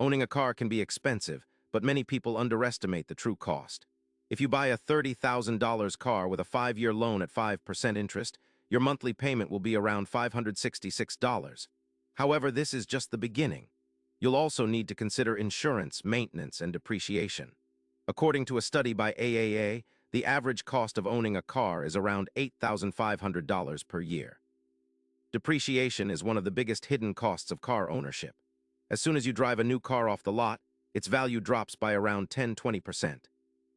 Owning a car can be expensive, but many people underestimate the true cost. If you buy a $30,000 car with a 5-year loan at 5% interest, your monthly payment will be around $566. However, this is just the beginning. You'll also need to consider insurance, maintenance, and depreciation. According to a study by AAA, the average cost of owning a car is around $8,500 per year. Depreciation is one of the biggest hidden costs of car ownership. As soon as you drive a new car off the lot, its value drops by around 10–20%.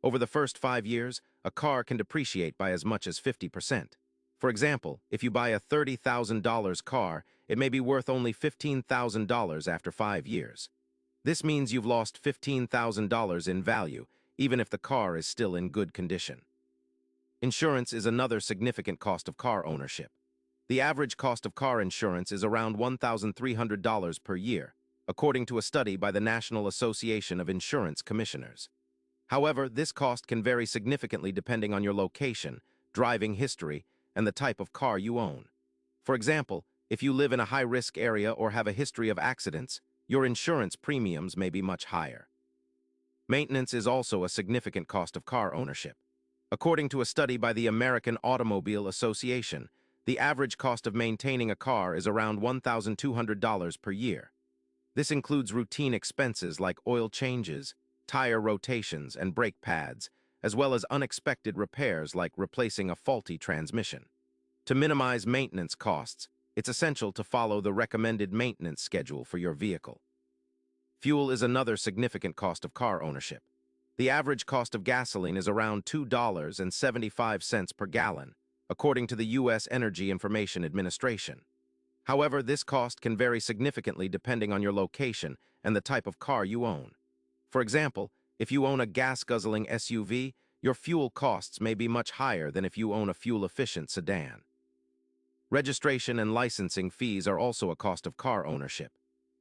Over the first 5 years, a car can depreciate by as much as 50%. For example, if you buy a $30,000 car, it may be worth only $15,000 after 5 years. This means you've lost $15,000 in value, even if the car is still in good condition. Insurance is another significant cost of car ownership. The average cost of car insurance is around $1,300 per year, according to a study by the National Association of Insurance Commissioners. However, this cost can vary significantly depending on your location, driving history, and the type of car you own. For example, if you live in a high-risk area or have a history of accidents, your insurance premiums may be much higher. Maintenance is also a significant cost of car ownership. According to a study by the American Automobile Association, the average cost of maintaining a car is around $1,200 per year. This includes routine expenses like oil changes, tire rotations, and brake pads, as well as unexpected repairs like replacing a faulty transmission. To minimize maintenance costs, it's essential to follow the recommended maintenance schedule for your vehicle. Fuel is another significant cost of car ownership. The average cost of gasoline is around $2.75 per gallon, according to the U.S. Energy Information Administration. However, this cost can vary significantly depending on your location and the type of car you own. For example, if you own a gas-guzzling SUV, your fuel costs may be much higher than if you own a fuel-efficient sedan. Registration and licensing fees are also a cost of car ownership.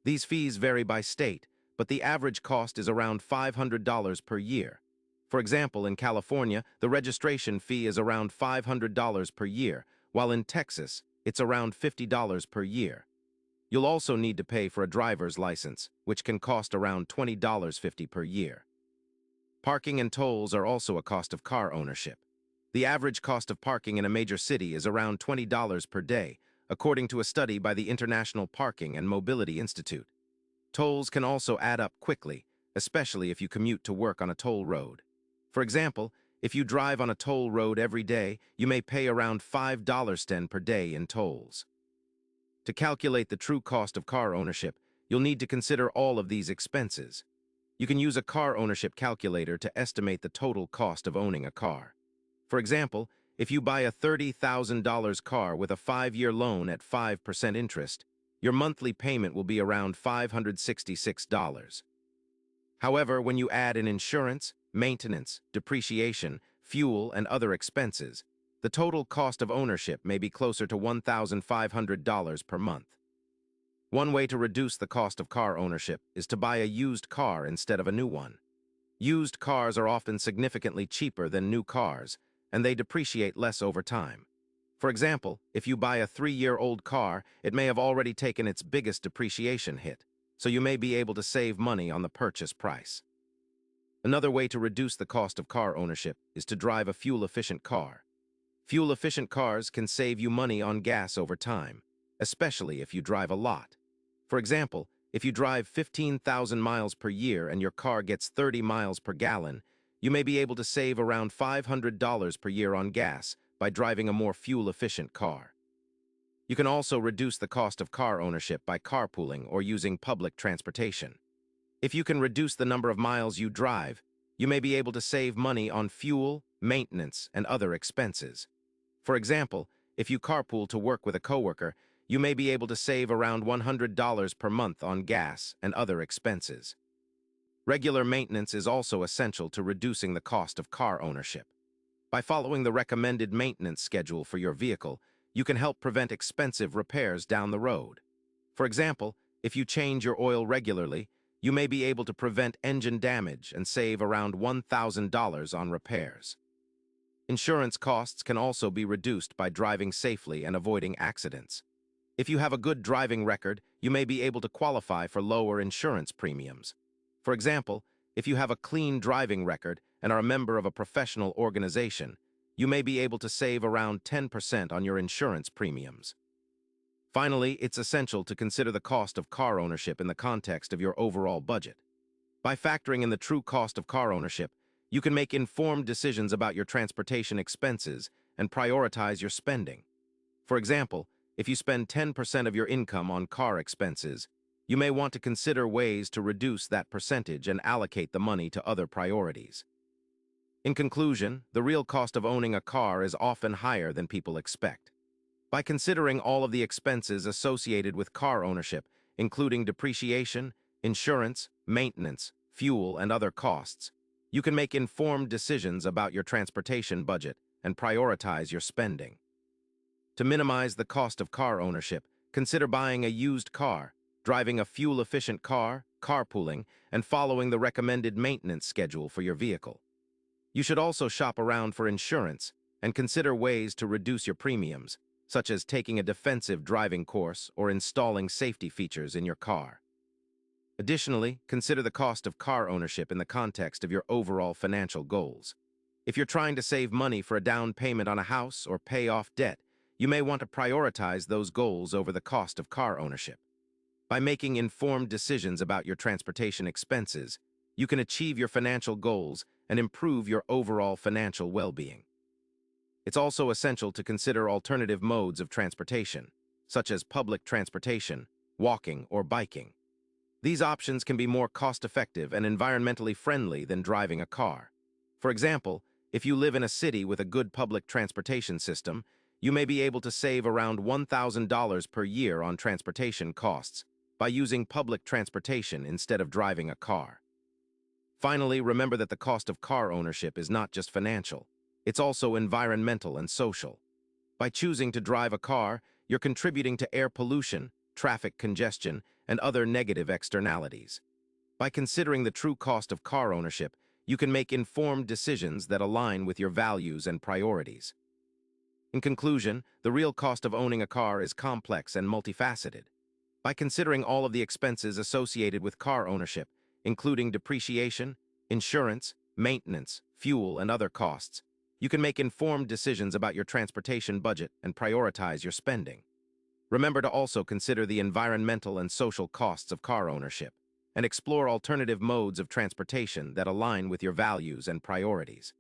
These fees vary by state, but the average cost is around $500 per year. For example, in California, the registration fee is around $500 per year, while in Texas, it's around $50 per year. You'll also need to pay for a driver's license, which can cost around $20.50 per year. Parking and tolls are also a cost of car ownership. The average cost of parking in a major city is around $20 per day, according to a study by the International Parking and Mobility Institute. Tolls can also add up quickly, especially if you commute to work on a toll road. For example, if you drive on a toll road every day, you may pay around $5 per day in tolls. To calculate the true cost of car ownership, you'll need to consider all of these expenses. You can use a car ownership calculator to estimate the total cost of owning a car. For example, if you buy a $30,000 car with a 5-year loan at 5% interest, your monthly payment will be around $566. However, when you add in insurance, maintenance, depreciation, fuel, and other expenses, the total cost of ownership may be closer to $1,500 per month. One way to reduce the cost of car ownership is to buy a used car instead of a new one. Used cars are often significantly cheaper than new cars, and they depreciate less over time. For example, if you buy a 3-year-old car, it may have already taken its biggest depreciation hit, so you may be able to save money on the purchase price. Another way to reduce the cost of car ownership is to drive a fuel-efficient car. Fuel-efficient cars can save you money on gas over time, especially if you drive a lot. For example, if you drive 15,000 miles per year and your car gets 30 miles per gallon, you may be able to save around $500 per year on gas by driving a more fuel-efficient car. You can also reduce the cost of car ownership by carpooling or using public transportation. If you can reduce the number of miles you drive, you may be able to save money on fuel, maintenance, and other expenses. For example, if you carpool to work with a coworker, you may be able to save around $100 per month on gas and other expenses. Regular maintenance is also essential to reducing the cost of car ownership. By following the recommended maintenance schedule for your vehicle, you can help prevent expensive repairs down the road. For example, if you change your oil regularly, you may be able to prevent engine damage and save around $1,000 on repairs. Insurance costs can also be reduced by driving safely and avoiding accidents. If you have a good driving record, you may be able to qualify for lower insurance premiums. For example, if you have a clean driving record and are a member of a professional organization, you may be able to save around 10% on your insurance premiums. Finally, it's essential to consider the cost of car ownership in the context of your overall budget. By factoring in the true cost of car ownership, you can make informed decisions about your transportation expenses and prioritize your spending. For example, if you spend 10% of your income on car expenses, you may want to consider ways to reduce that percentage and allocate the money to other priorities. In conclusion, the real cost of owning a car is often higher than people expect. By considering all of the expenses associated with car ownership, including depreciation, insurance, maintenance, fuel, and other costs, you can make informed decisions about your transportation budget and prioritize your spending. To minimize the cost of car ownership, consider buying a used car, driving a fuel-efficient car, carpooling, and following the recommended maintenance schedule for your vehicle. You should also shop around for insurance and consider ways to reduce your premiums, such as taking a defensive driving course or installing safety features in your car. Additionally, consider the cost of car ownership in the context of your overall financial goals. If you're trying to save money for a down payment on a house or pay off debt, you may want to prioritize those goals over the cost of car ownership. By making informed decisions about your transportation expenses, you can achieve your financial goals and improve your overall financial well-being. It's also essential to consider alternative modes of transportation, such as public transportation, walking, or biking. These options can be more cost-effective and environmentally friendly than driving a car. For example, if you live in a city with a good public transportation system, you may be able to save around $1,000 per year on transportation costs by using public transportation instead of driving a car. Finally, remember that the cost of car ownership is not just financial, it's also environmental and social. By choosing to drive a car, you're contributing to air pollution, traffic congestion, and other negative externalities. By considering the true cost of car ownership, you can make informed decisions that align with your values and priorities. In conclusion, the real cost of owning a car is complex and multifaceted. By considering all of the expenses associated with car ownership, including depreciation, insurance, maintenance, fuel, and other costs, you can make informed decisions about your transportation budget and prioritize your spending. Remember to also consider the environmental and social costs of car ownership and explore alternative modes of transportation that align with your values and priorities.